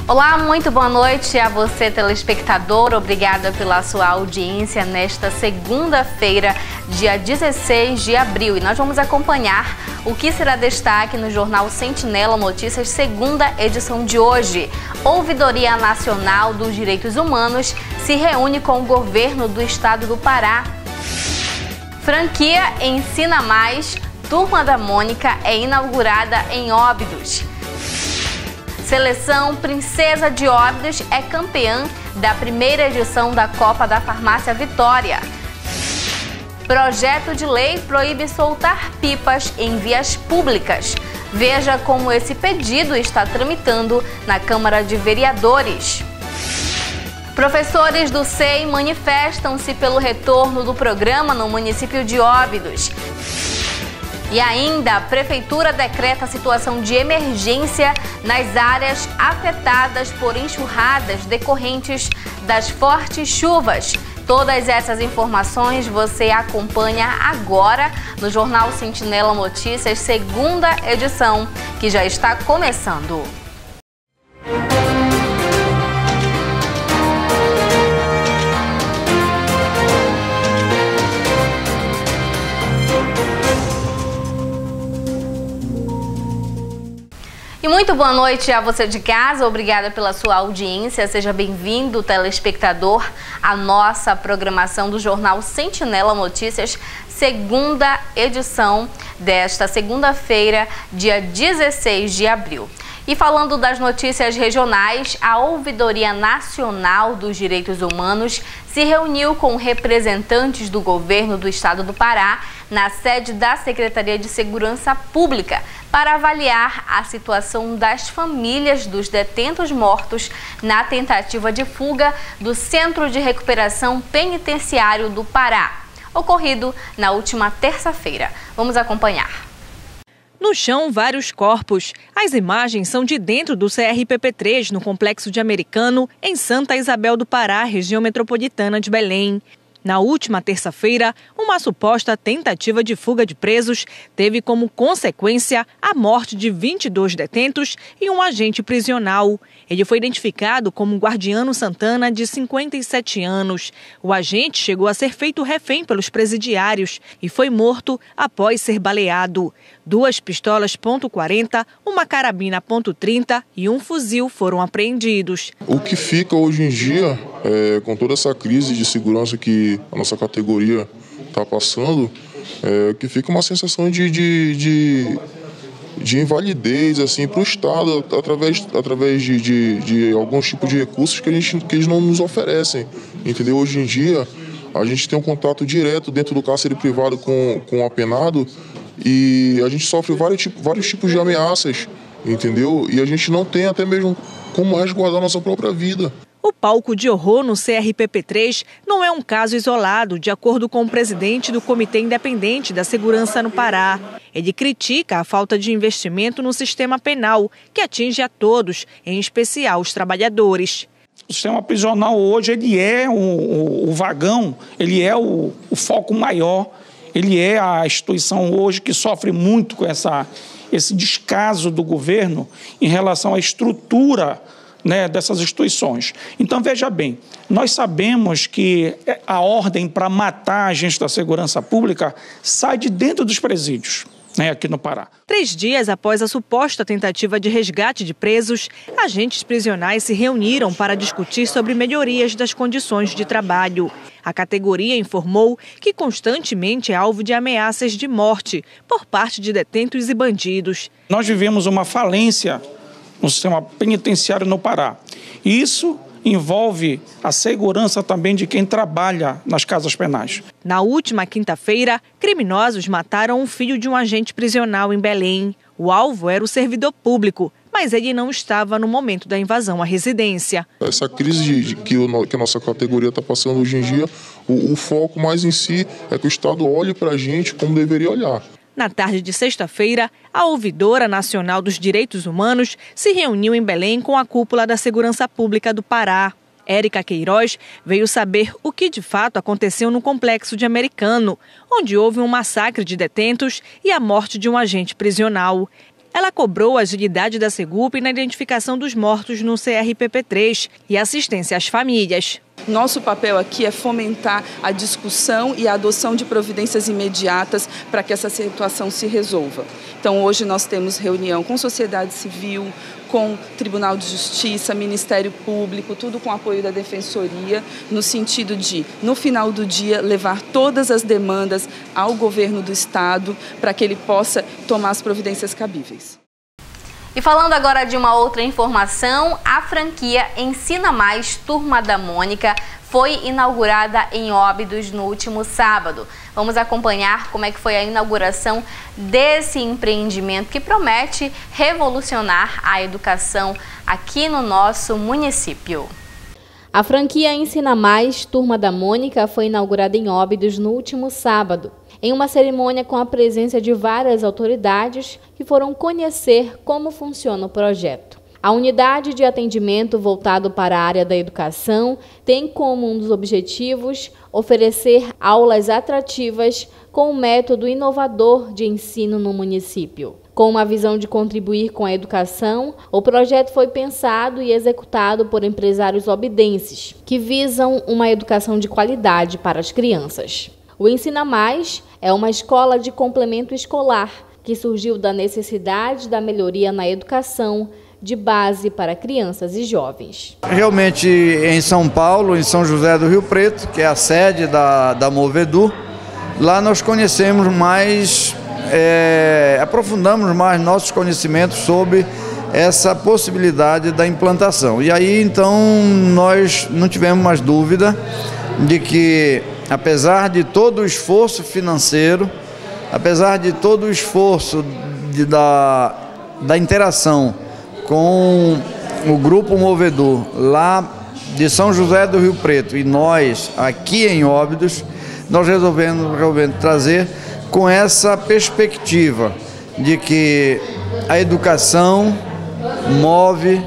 Olá, muito boa noite a você, telespectador. Obrigada pela sua audiência nesta segunda-feira, dia 16 de abril. E nós vamos acompanhar o que será destaque no Jornal Sentinela Notícias, segunda edição de hoje. Ouvidoria Nacional dos Direitos Humanos se reúne com o governo do estado do Pará. Franquia Ensina Mais, Turma da Mônica é inaugurada em Óbidos. Seleção Princesa de Óbidos é campeã da primeira edição da Copa da Farmácia Vitória. Projeto de lei proíbe soltar pipas em vias públicas. Veja como esse pedido está tramitando na Câmara de Vereadores. Professores do SEI manifestam-se pelo retorno do programa no município de Óbidos. E ainda, a Prefeitura decreta a situação de emergência nas áreas afetadas por enxurradas decorrentes das fortes chuvas. Todas essas informações você acompanha agora no Jornal Sentinela Notícias, segunda edição, que já está começando. E muito boa noite a você de casa, obrigada pela sua audiência, seja bem-vindo, telespectador, à nossa programação do Jornal Sentinela Notícias, segunda edição desta segunda-feira, dia 16 de abril. E falando das notícias regionais, a Ouvidoria Nacional dos Direitos Humanos se reuniu com representantes do governo do estado do Pará na sede da Secretaria de Segurança Pública para avaliar a situação das famílias dos detentos mortos na tentativa de fuga do Centro de Recuperação Penitenciário do Pará, ocorrido na última terça-feira. Vamos acompanhar. No chão, vários corpos. As imagens são de dentro do CRPP3, no Complexo de Americano, em Santa Isabel do Pará, região metropolitana de Belém. Na última terça-feira, uma suposta tentativa de fuga de presos teve como consequência a morte de 22 detentos e um agente prisional. Ele foi identificado como Guardiano Santana, de 57 anos. O agente chegou a ser feito refém pelos presidiários e foi morto após ser baleado. 2 pistolas .40, uma carabina .30 e um fuzil foram apreendidos. O que fica hoje em dia, com toda essa crise de segurança que a nossa categoria está passando, que fica uma sensação de invalidez assim, para o Estado, através de alguns tipos de recursos que eles não nos oferecem. Entendeu? Hoje em dia, a gente tem um contato direto dentro do cárcere privado com o apenado e a gente sofre vários tipos de ameaças, entendeu? E a gente não tem até mesmo como resguardar a nossa própria vida. O palco de horror no CRPP3 não é um caso isolado, de acordo com o presidente do Comitê Independente da Segurança no Pará. Ele critica a falta de investimento no sistema penal, que atinge a todos, em especial os trabalhadores. O sistema prisional hoje ele é o vagão, ele é o foco maior, ele é a instituição hoje que sofre muito com esse descaso do governo em relação à estrutura, né, dessas instituições. Então, veja bem, nós sabemos que a ordem para matar agentes da segurança pública sai de dentro dos presídios, né, aqui no Pará. 3 dias após a suposta tentativa de resgate de presos, agentes prisionais se reuniram para discutir sobre melhorias das condições de trabalho. A categoria informou que constantemente é alvo de ameaças de morte por parte de detentos e bandidos. Nós vivemos uma falência no sistema penitenciário no Pará. E isso envolve a segurança também de quem trabalha nas casas penais. Na última quinta-feira, criminosos mataram o filho de um agente prisional em Belém. O alvo era o servidor público, mas ele não estava no momento da invasão à residência. Essa crise que a nossa categoria está passando hoje em dia, o foco mais em si é que o Estado olhe para a gente como deveria olhar. Na tarde de sexta-feira, a Ouvidora Nacional dos Direitos Humanos se reuniu em Belém com a cúpula da Segurança Pública do Pará. Érica Queiroz veio saber o que de fato aconteceu no Complexo de Americano, onde houve um massacre de detentos e a morte de um agente prisional. Ela cobrou a agilidade da Segup na identificação dos mortos no CRPP3 e assistência às famílias. Nosso papel aqui é fomentar a discussão e a adoção de providências imediatas para que essa situação se resolva. Então, hoje nós temos reunião com sociedade civil, com Tribunal de Justiça, Ministério Público, tudo com apoio da Defensoria, no sentido de, no final do dia, levar todas as demandas ao governo do Estado para que ele possa tomar as providências cabíveis. E falando agora de uma outra informação, a franquia Ensina Mais Turma da Mônica foi inaugurada em Óbidos no último sábado. Vamos acompanhar como é que foi a inauguração desse empreendimento que promete revolucionar a educação aqui no nosso município. A franquia Ensina Mais Turma da Mônica foi inaugurada em Óbidos no último sábado, em uma cerimônia com a presença de várias autoridades que foram conhecer como funciona o projeto. A unidade de atendimento voltado para a área da educação tem como um dos objetivos oferecer aulas atrativas com um método inovador de ensino no município. Com uma visão de contribuir com a educação, o projeto foi pensado e executado por empresários obidenses, que visam uma educação de qualidade para as crianças. O Ensina Mais é uma escola de complemento escolar que surgiu da necessidade da melhoria na educação de base para crianças e jovens. Realmente em São Paulo, em São José do Rio Preto, que é a sede da Movedu, lá nós conhecemos mais, aprofundamos mais nossos conhecimentos sobre essa possibilidade da implantação. E aí então nós não tivemos mais dúvida de que, apesar de todo o esforço financeiro, apesar de todo o esforço da interação com o Grupo Movedu lá de São José do Rio Preto e nós aqui em Óbidos, nós resolvemos trazer com essa perspectiva de que a educação move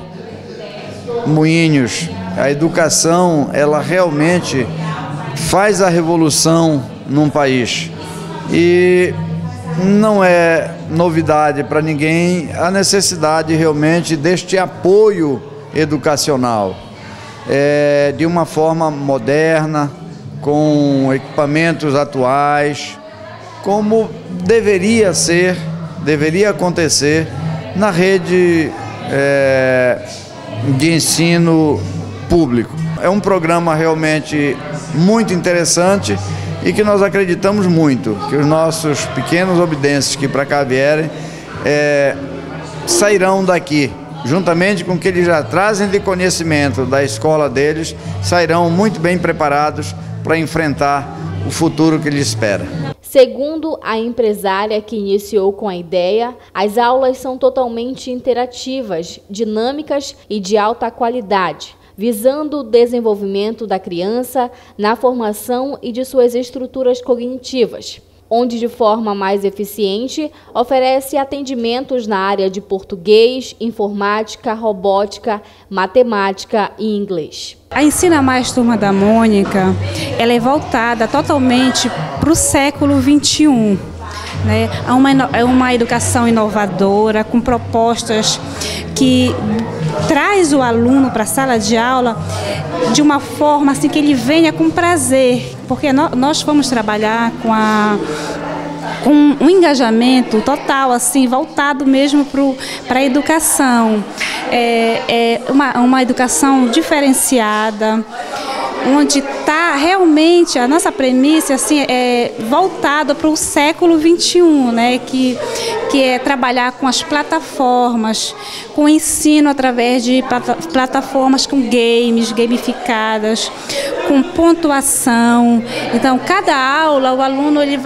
moinhos, a educação ela realmente faz a revolução num país. E não é novidade para ninguém a necessidade realmente deste apoio educacional, de uma forma moderna, com equipamentos atuais, como deveria ser, deveria acontecer na rede de ensino público. É um programa realmente muito interessante e que nós acreditamos muito que os nossos pequenos obidenses que para cá vierem sairão daqui, juntamente com o que eles já trazem de conhecimento da escola deles, sairão muito bem preparados para enfrentar o futuro que lhes espera. Segundo a empresária que iniciou com a ideia, as aulas são totalmente interativas, dinâmicas e de alta qualidade, visando o desenvolvimento da criança na formação e de suas estruturas cognitivas, onde de forma mais eficiente oferece atendimentos na área de português, informática, robótica, matemática e inglês. A Ensina Mais Turma da Mônica, ela é voltada totalmente para o século XXI. Né? É uma educação inovadora, com propostas que traz o aluno para a sala de aula de uma forma assim que ele venha com prazer, porque nós vamos trabalhar com um engajamento total, assim, voltado mesmo para a educação. É uma educação diferenciada, onde está realmente a nossa premissa assim, voltada para o século XXI, né? que é trabalhar com as plataformas, com o ensino através de plataformas com games, gamificadas, com pontuação. Então, cada aula, o aluno ele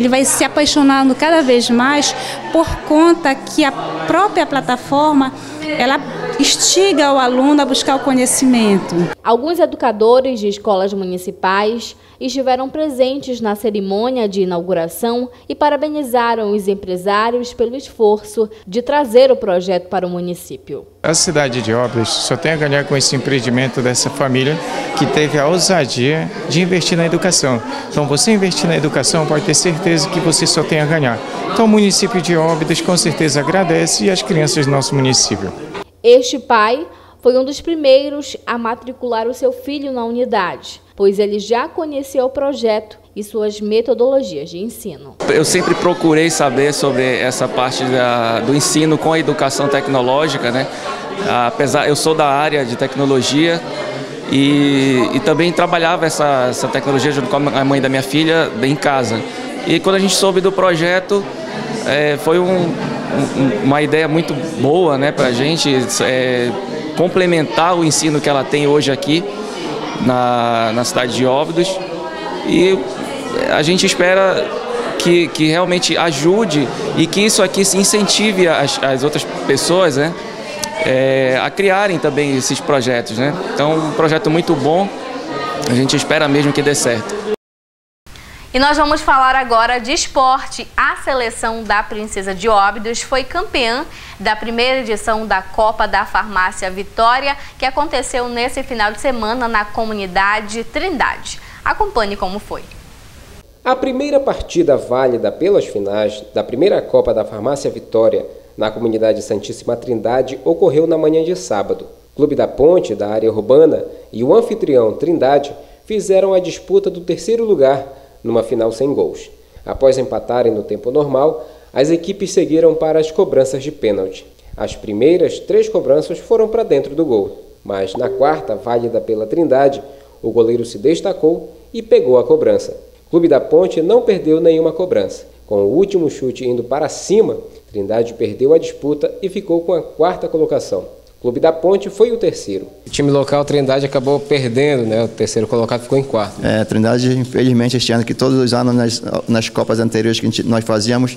vai se apaixonando cada vez mais por conta que a própria plataforma ela instiga o aluno a buscar o conhecimento. Alguns educadores de escolas municipais estiveram presentes na cerimônia de inauguração e parabenizaram os empresários pelo esforço de trazer o projeto para o município. A cidade de Óbidos só tem a ganhar com esse empreendimento dessa família que teve a ousadia de investir na educação. Então, você investir na educação pode ter certeza que você só tem a ganhar. Então, o município de Óbidos com certeza agradece e as crianças do nosso município. Este pai foi um dos primeiros a matricular o seu filho na unidade, pois ele já conhecia o projeto e suas metodologias de ensino. Eu sempre procurei saber sobre essa parte do ensino com a educação tecnológica, né? Apesar, eu sou da área de tecnologia e também trabalhava essa tecnologia junto com a mãe da minha filha em casa. E quando a gente soube do projeto, foi uma ideia muito boa, né, para a gente complementar o ensino que ela tem hoje aqui na cidade de Óbidos. E a gente espera que realmente ajude e que isso aqui se incentive as outras pessoas, né, a criarem também esses projetos, né? Então, um projeto muito bom, a gente espera mesmo que dê certo. E nós vamos falar agora de esporte. A seleção da Princesa de Óbidos foi campeã da primeira edição da Copa da Farmácia Vitória, que aconteceu nesse final de semana na comunidade Trindade. Acompanhe como foi. A primeira partida válida pelas finais da primeira Copa da Farmácia Vitória na comunidade Santíssima Trindade ocorreu na manhã de sábado. O Clube da Ponte, da área urbana, e o anfitrião Trindade fizeram a disputa do terceiro lugar numa final sem gols. Após empatarem no tempo normal, as equipes seguiram para as cobranças de pênalti. As primeiras 3 cobranças foram para dentro do gol, mas na quarta, válida pela Trindade, o goleiro se destacou e pegou a cobrança. O Clube da Ponte não perdeu nenhuma cobrança. Com o último chute indo para cima, Trindade perdeu a disputa e ficou com a 4ª colocação. O Clube da Ponte foi o terceiro. O time local, Trindade, acabou perdendo, né? O terceiro colocado ficou em 4º. Trindade, infelizmente, este ano, que todos os anos nas Copas anteriores que nós fazíamos,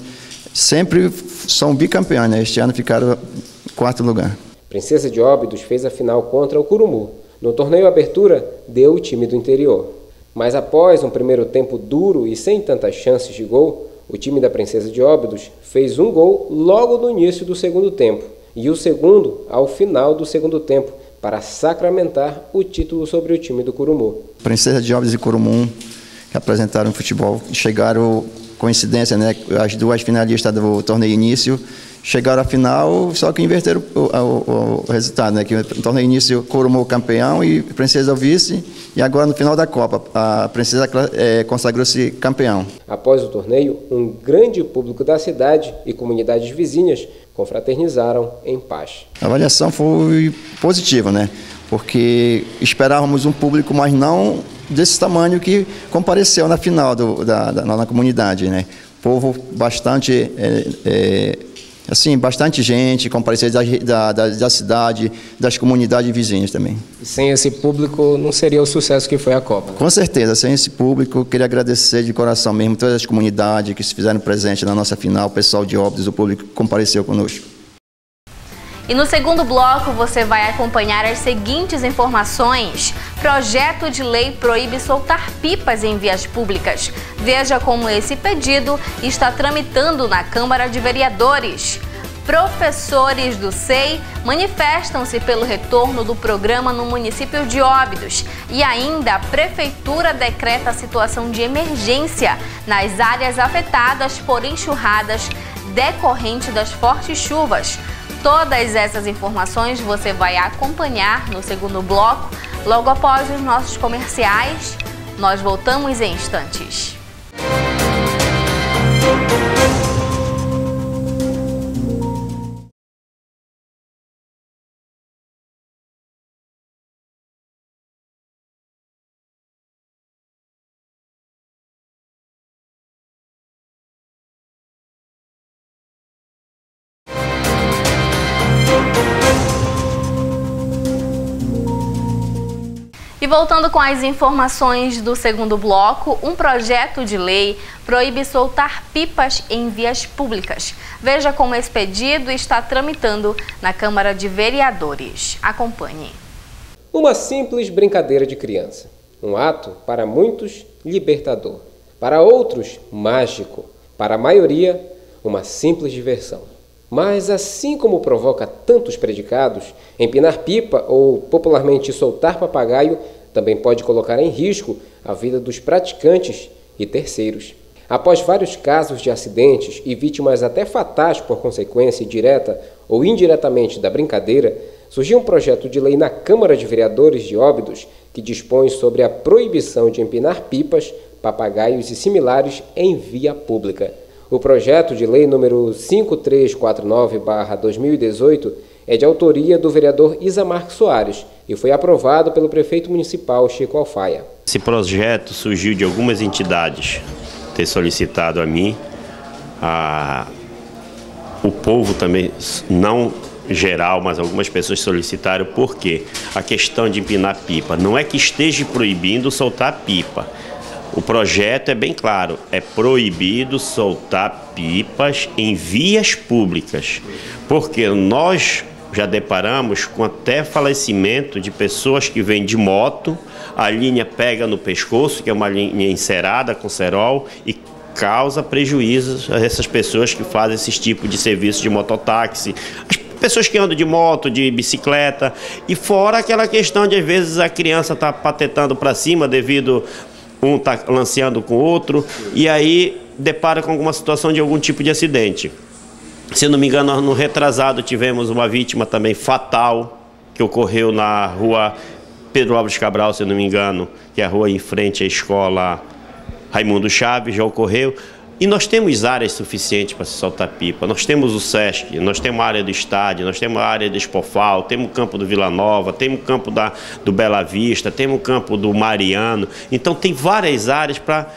sempre são bicampeões, né? Este ano ficaram em 4º lugar. Princesa de Óbidos fez a final contra o Curumu. No torneio Abertura, deu o time do interior. Mas após um primeiro tempo duro e sem tantas chances de gol, o time da Princesa de Óbidos fez um gol logo no início do segundo tempo. E o segundo ao final do segundo tempo, para sacramentar o título sobre o time do Curumu. Princesa de Óbidos e Curumu, que apresentaram futebol, chegaram, coincidência, né? As duas finalistas do torneio início chegaram à final, só que inverteram o resultado, né? Que no torneio início, Curumu campeão e Princesa vice, e agora no final da Copa, a Princesa consagrou-se campeão. Após o torneio, um grande público da cidade e comunidades vizinhas confraternizaram em paz. A avaliação foi positiva, né? Porque esperávamos um público, mas não desse tamanho que compareceu na final na comunidade, né? Povo bastante, bastante gente compareceu da cidade, das comunidades vizinhas também. E sem esse público não seria o sucesso que foi a Copa, né? Com certeza, sem esse público, queria agradecer de coração mesmo todas as comunidades que se fizeram presente na nossa final, o pessoal de Óbidos, o público que compareceu conosco. E no segundo bloco você vai acompanhar as seguintes informações. Projeto de lei proíbe soltar pipas em vias públicas. Veja como esse pedido está tramitando na Câmara de Vereadores. Professores do SEI manifestam-se pelo retorno do programa no município de Óbidos. E ainda a Prefeitura decreta a situação de emergência nas áreas afetadas por enxurradas decorrente das fortes chuvas. Todas essas informações você vai acompanhar no segundo bloco, logo após os nossos comerciais. Nós voltamos em instantes. E voltando com as informações do segundo bloco, um projeto de lei proíbe soltar pipas em vias públicas. Veja como esse pedido está tramitando na Câmara de Vereadores. Acompanhe. Uma simples brincadeira de criança. Um ato, para muitos, libertador. Para outros, mágico. Para a maioria, uma simples diversão. Mas, assim como provoca tantos predicados, empinar pipa ou, popularmente, soltar papagaio também pode colocar em risco a vida dos praticantes e terceiros. Após vários casos de acidentes e vítimas até fatais por consequência direta ou indiretamente da brincadeira, surgiu um projeto de lei na Câmara de Vereadores de Óbidos que dispõe sobre a proibição de empinar pipas, papagaios e similares em via pública. O projeto de lei número 5349/2018 é de autoria do vereador Isamar Soares e foi aprovado pelo prefeito municipal Chico Alfaia. Esse projeto surgiu de algumas entidades ter solicitado a mim, o povo também, não geral, mas algumas pessoas solicitaram, porque a questão de empinar pipa não é que esteja proibindo soltar pipa. O projeto é bem claro, é proibido soltar pipas em vias públicas, porque nós já deparamos com até falecimento de pessoas que vêm de moto, a linha pega no pescoço, que é uma linha encerada com cerol, e causa prejuízos a essas pessoas que fazem esse tipo de serviço de mototáxi, as pessoas que andam de moto, de bicicleta, e fora aquela questão de às vezes a criança está patetando para cima devido um está lanceando com o outro, e aí depara com alguma situação de algum tipo de acidente. Se não me engano, no retrasado tivemos uma vítima também fatal, que ocorreu na rua Pedro Álvares Cabral, se não me engano, que é a rua em frente à escola Raimundo Chaves, já ocorreu. E nós temos áreas suficientes para se soltar pipa. Nós temos o Sesc, nós temos a área do estádio, nós temos a área do Expofal, temos o campo do Vila Nova, temos o campo do Bela Vista, temos o campo do Mariano. Então tem várias áreas para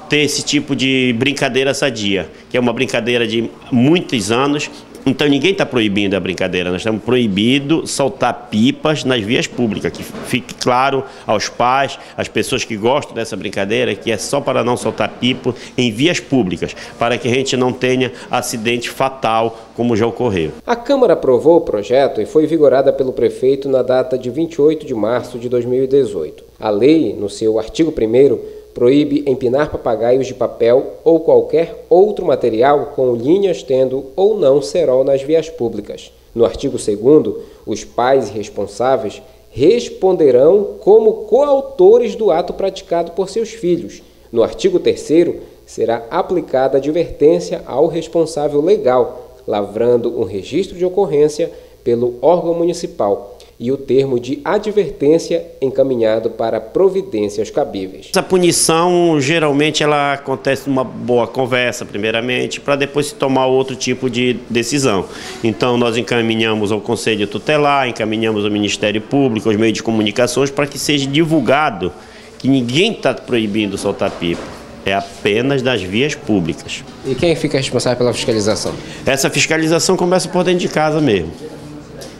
ter esse tipo de brincadeira sadia, que é uma brincadeira de muitos anos. Então ninguém está proibindo a brincadeira, nós estamos proibindo soltar pipas nas vias públicas, que fique claro aos pais, às pessoas que gostam dessa brincadeira, que é só para não soltar pipa em vias públicas, para que a gente não tenha acidente fatal, como já ocorreu. A Câmara aprovou o projeto e foi vigorada pelo prefeito na data de 28 de março de 2018. A lei, no seu artigo 1º, proíbe empinar papagaios de papel ou qualquer outro material com linhas tendo ou não cerol nas vias públicas. No artigo 2º, os pais e responsáveis responderão como coautores do ato praticado por seus filhos. No artigo 3º, será aplicada advertência ao responsável legal, lavrando um registro de ocorrência pelo órgão municipal e o termo de advertência encaminhado para providências cabíveis. Essa punição, geralmente, ela acontece numa boa conversa, primeiramente, para depois se tomar outro tipo de decisão. Então, nós encaminhamos ao Conselho Tutelar, encaminhamos ao Ministério Público, aos meios de comunicações, para que seja divulgado que ninguém está proibindo soltar pipa. É apenas das vias públicas. E quem fica responsável pela fiscalização? Essa fiscalização começa por dentro de casa mesmo.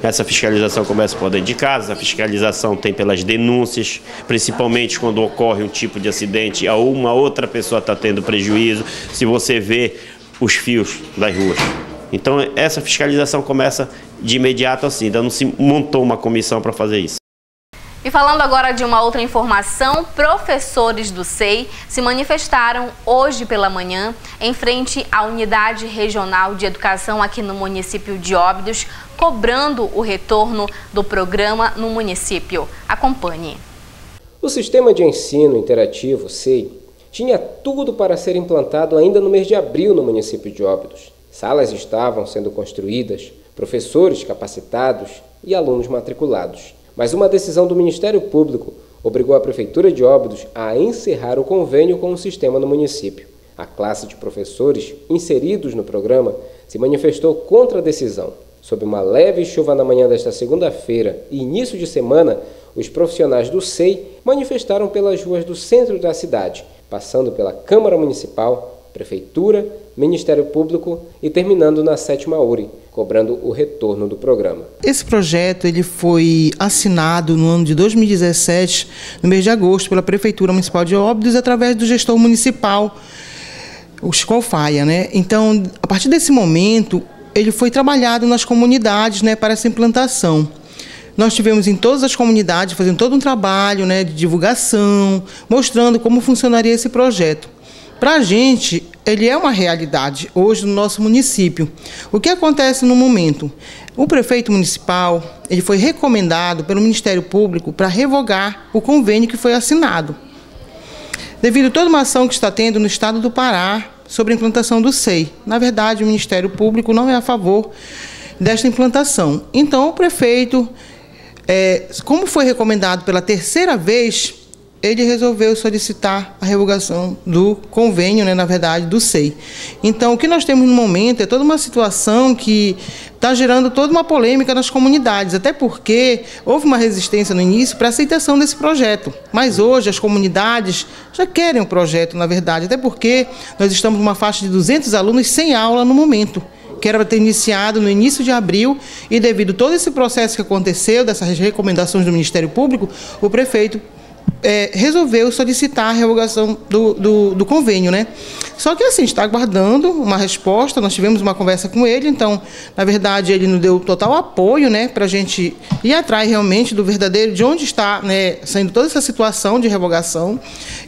Essa fiscalização começa por dentro de casa, a fiscalização tem pelas denúncias, principalmente quando ocorre um tipo de acidente ou uma outra pessoa está tendo prejuízo, se você vê os fios das ruas. Então essa fiscalização começa de imediato assim, ainda não se montou uma comissão para fazer isso. E falando agora de uma outra informação, professores do SEI se manifestaram hoje pela manhã em frente à Unidade Regional de Educação aqui no município de Óbidos, cobrando o retorno do programa no município. Acompanhe. O Sistema de Ensino Interativo, SEI, tinha tudo para ser implantado ainda no mês de abril no município de Óbidos. Salas estavam sendo construídas, professores capacitados e alunos matriculados. Mas uma decisão do Ministério Público obrigou a Prefeitura de Óbidos a encerrar o convênio com o sistema no município. A classe de professores inseridos no programa se manifestou contra a decisão. Sob uma leve chuva na manhã desta segunda-feira e início de semana, os profissionais do SEI manifestaram pelas ruas do centro da cidade, passando pela Câmara Municipal, Prefeitura, Ministério Público e terminando na 7ª URI, cobrando o retorno do programa. Esse projeto ele foi assinado no ano de 2017, no mês de agosto, pela Prefeitura Municipal de Óbidos, através do gestor municipal, o Chico Alfaia, né? Então, a partir desse momento, ele foi trabalhado nas comunidades, né, para essa implantação. Nós tivemos em todas as comunidades fazendo todo um trabalho, né, de divulgação, mostrando como funcionaria esse projeto. Para a gente, ele é uma realidade hoje no nosso município. O que acontece no momento? O prefeito municipal ele foi recomendado pelo Ministério Público para revogar o convênio que foi assinado, devido a toda uma ação que está tendo no estado do Pará sobre a implantação do SEI. Na verdade, o Ministério Público não é a favor desta implantação. Então, o prefeito, como foi recomendado pela 3ª vez, ele resolveu solicitar a revogação do convênio, né, na verdade, do SEI. Então, o que nós temos no momento é toda uma situação que está gerando toda uma polêmica nas comunidades, até porque houve uma resistência no início para a aceitação desse projeto. Mas hoje as comunidades já querem o projeto, na verdade, até porque nós estamos numa faixa de 200 alunos sem aula no momento, que era para ter iniciado no início de abril, e devido a todo esse processo que aconteceu, dessas recomendações do Ministério Público, o prefeito resolveu solicitar a revogação do convênio, né? Só que assim, está aguardando uma resposta, nós tivemos uma conversa com ele, então, na verdade, ele nos deu total apoio, né, para a gente ir atrás realmente do verdadeiro, de onde está, né, saindo toda essa situação de revogação.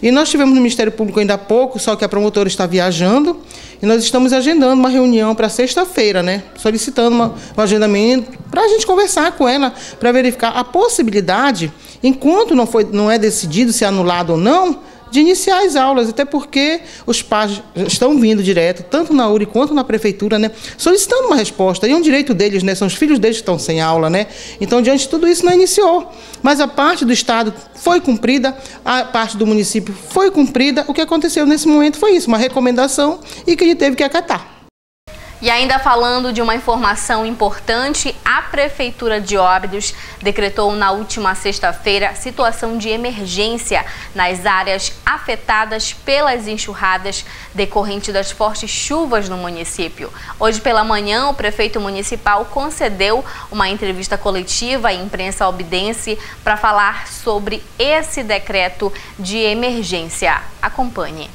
E nós tivemos no Ministério Público ainda há pouco, só que a promotora está viajando, e nós estamos agendando uma reunião para sexta-feira, né, solicitando um agendamento para a gente conversar com ela, para verificar a possibilidade, enquanto não é decidido se é anulado ou não, de iniciar as aulas, até porque os pais estão vindo direto, tanto na URI quanto na prefeitura, né, solicitando uma resposta. E é um direito deles, né, são os filhos deles que estão sem aula, né. Então, diante de tudo isso, não iniciou. Mas a parte do Estado foi cumprida, a parte do município foi cumprida. O que aconteceu nesse momento foi isso, uma recomendação e que ele teve que acatar. E ainda falando de uma informação importante, a Prefeitura de Óbidos decretou na última sexta-feira situação de emergência nas áreas afetadas pelas enxurradas decorrentes das fortes chuvas no município. Hoje pela manhã, o prefeito municipal concedeu uma entrevista coletiva à imprensa obidense para falar sobre esse decreto de emergência. Acompanhe.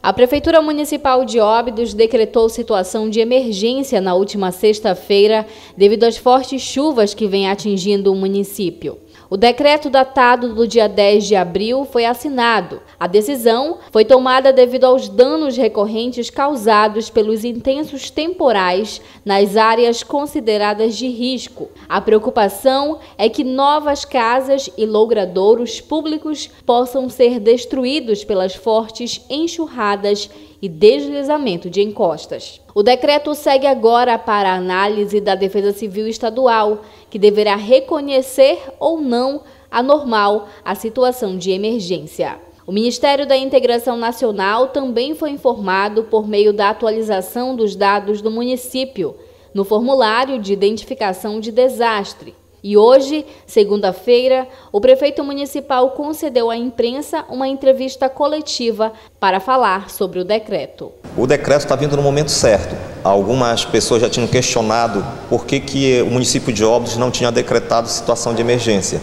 A Prefeitura Municipal de Óbidos decretou situação de emergência na última sexta-feira devido às fortes chuvas que vêm atingindo o município. O decreto datado do dia 10 de abril foi assinado. A decisão foi tomada devido aos danos recorrentes causados pelos intensos temporais nas áreas consideradas de risco. A preocupação é que novas casas e logradouros públicos possam ser destruídos pelas fortes enxurradas e deslizamento de encostas. O decreto segue agora para a análise da Defesa Civil Estadual, que deverá reconhecer ou não anormal a situação de emergência. O Ministério da Integração Nacional também foi informado por meio da atualização dos dados do município no formulário de identificação de desastre. E hoje, segunda-feira, o prefeito municipal concedeu à imprensa uma entrevista coletiva para falar sobre o decreto. O decreto está vindo no momento certo. Algumas pessoas já tinham questionado por que o município de Óbidos não tinha decretado situação de emergência.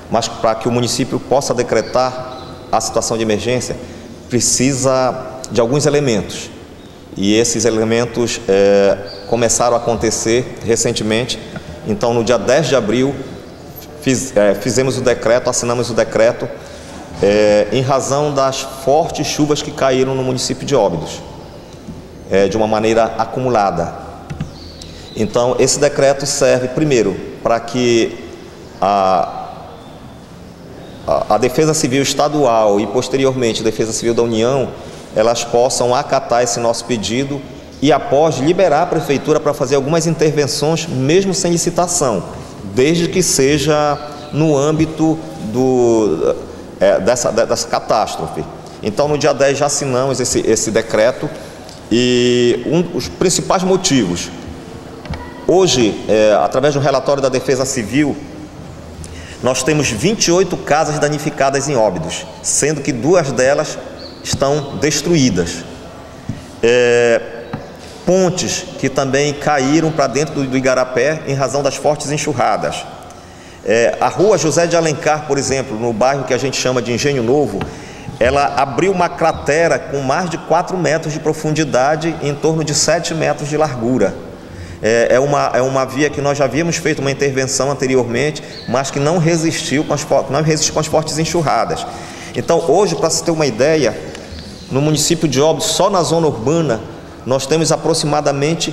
Mas para que o município possa decretar a situação de emergência, precisa de alguns elementos. E esses elementos começaram a acontecer recentemente. Então, no dia 10 de abril, fizemos o decreto, assinamos o decreto, em razão das fortes chuvas que caíram no município de Óbidos, de uma maneira acumulada. Então, esse decreto serve, primeiro, para que a Defesa Civil Estadual e, posteriormente, a Defesa Civil da União, elas possam acatar esse nosso pedido e após liberar a Prefeitura para fazer algumas intervenções, mesmo sem licitação, desde que seja no âmbito dessa catástrofe. Então, no dia 10 já assinamos esse decreto e os principais motivos. Hoje, através do relatório da Defesa Civil, nós temos 28 casas danificadas em Óbidos, sendo que 2 delas estão destruídas. pontes que também caíram para dentro do igarapé em razão das fortes enxurradas. A rua José de Alencar, por exemplo, no bairro que a gente chama de Engenho Novo, ela abriu uma cratera com mais de 4 metros de profundidade e em torno de 7 metros de largura. É uma via que nós já havíamos feito uma intervenção anteriormente, mas que não resistiu com as fortes enxurradas. Então, hoje, para se ter uma ideia, no município de Óbidos, só na zona urbana, nós temos aproximadamente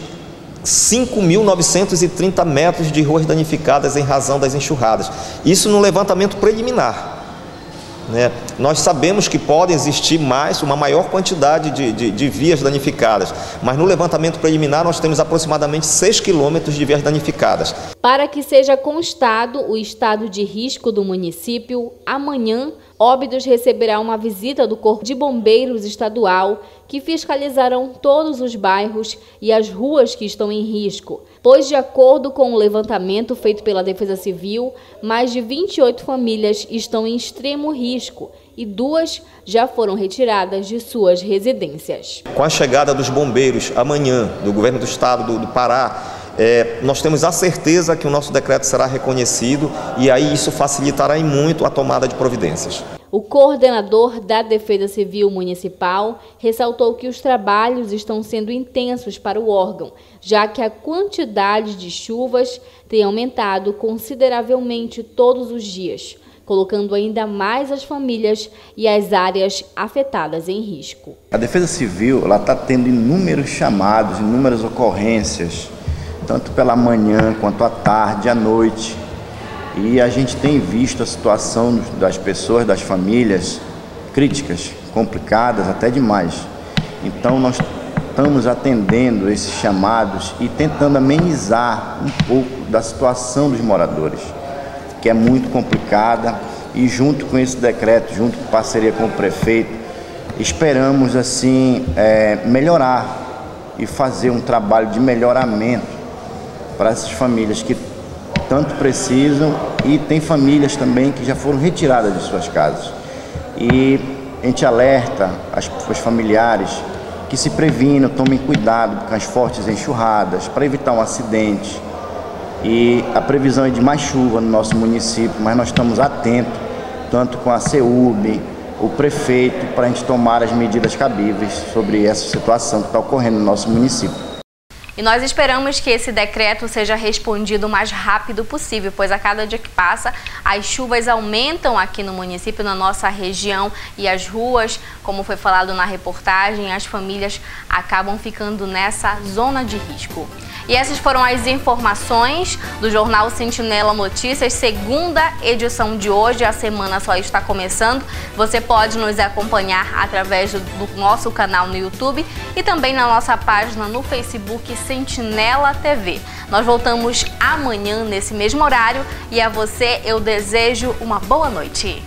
5.930 metros de ruas danificadas em razão das enxurradas. Isso no levantamento preliminar. Nós sabemos que pode existir uma maior quantidade de vias danificadas, mas no levantamento preliminar nós temos aproximadamente 6 quilômetros de vias danificadas. Para que seja constado o estado de risco do município, amanhã Óbidos receberá uma visita do Corpo de Bombeiros Estadual, que fiscalizarão todos os bairros e as ruas que estão em risco, pois, de acordo com o levantamento feito pela Defesa Civil, mais de 28 famílias estão em extremo risco e 2 já foram retiradas de suas residências. Com a chegada dos bombeiros amanhã, do Governo do Estado do Pará, nós temos a certeza que o nosso decreto será reconhecido e aí isso facilitará em muito a tomada de providências. O coordenador da Defesa Civil Municipal ressaltou que os trabalhos estão sendo intensos para o órgão, já que a quantidade de chuvas tem aumentado consideravelmente todos os dias, colocando ainda mais as famílias e as áreas afetadas em risco. A Defesa Civil está tendo inúmeros chamados, inúmeras ocorrências, tanto pela manhã quanto à tarde, à noite. E a gente tem visto a situação das pessoas, das famílias, críticas, complicadas, até demais. Então nós estamos atendendo esses chamados e tentando amenizar um pouco da situação dos moradores, que é muito complicada, e junto com esse decreto, junto com parceria com o prefeito, esperamos assim melhorar e fazer um trabalho de melhoramento para essas famílias que tanto precisam, e tem famílias também que já foram retiradas de suas casas. E a gente alerta os familiares que se previnam, tomem cuidado com as fortes enxurradas para evitar um acidente. E a previsão é de mais chuva no nosso município, mas nós estamos atentos, tanto com a CEUB, o prefeito, para a gente tomar as medidas cabíveis sobre essa situação que está ocorrendo no nosso município. E nós esperamos que esse decreto seja respondido o mais rápido possível, pois a cada dia que passa, as chuvas aumentam aqui no município, na nossa região, e as ruas, como foi falado na reportagem, as famílias acabam ficando nessa zona de risco. E essas foram as informações do Jornal Sentinela Notícias, segunda edição de hoje. A semana só está começando. Você pode nos acompanhar através do nosso canal no YouTube e também na nossa página no Facebook Sentinela TV. Nós voltamos amanhã nesse mesmo horário e a você eu desejo uma boa noite.